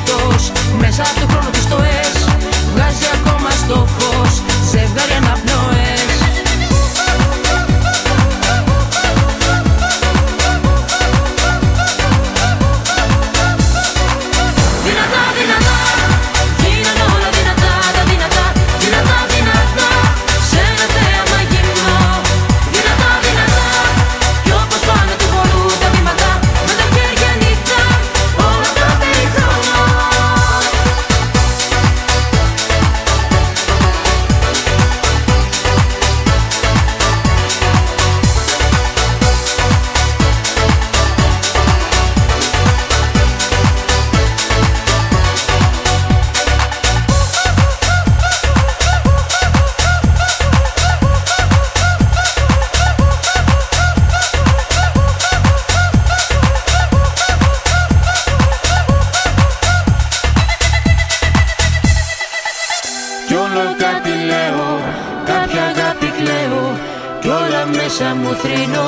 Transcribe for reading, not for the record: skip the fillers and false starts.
αυτός. Μέσα από το χρόνο της το ες βγάζει ακόμα στο φως ζευγάρι αναπνοές. Δυνατά, δυνατά, γίνανε όλα δυνατά, τα δυνατά, δυνατά, δυνατά, σε ένα θέαμα γυμνό. Δυνατά, δυνατά, κι όπως πάνε του χορού τα βήματα, με τα χέρια νύχτα, όλα τα περιθρονώ. Κι όλο κάτι λέω, κάποια αγάπη κλαίω, κι όλα μέσα μου θρηνώ.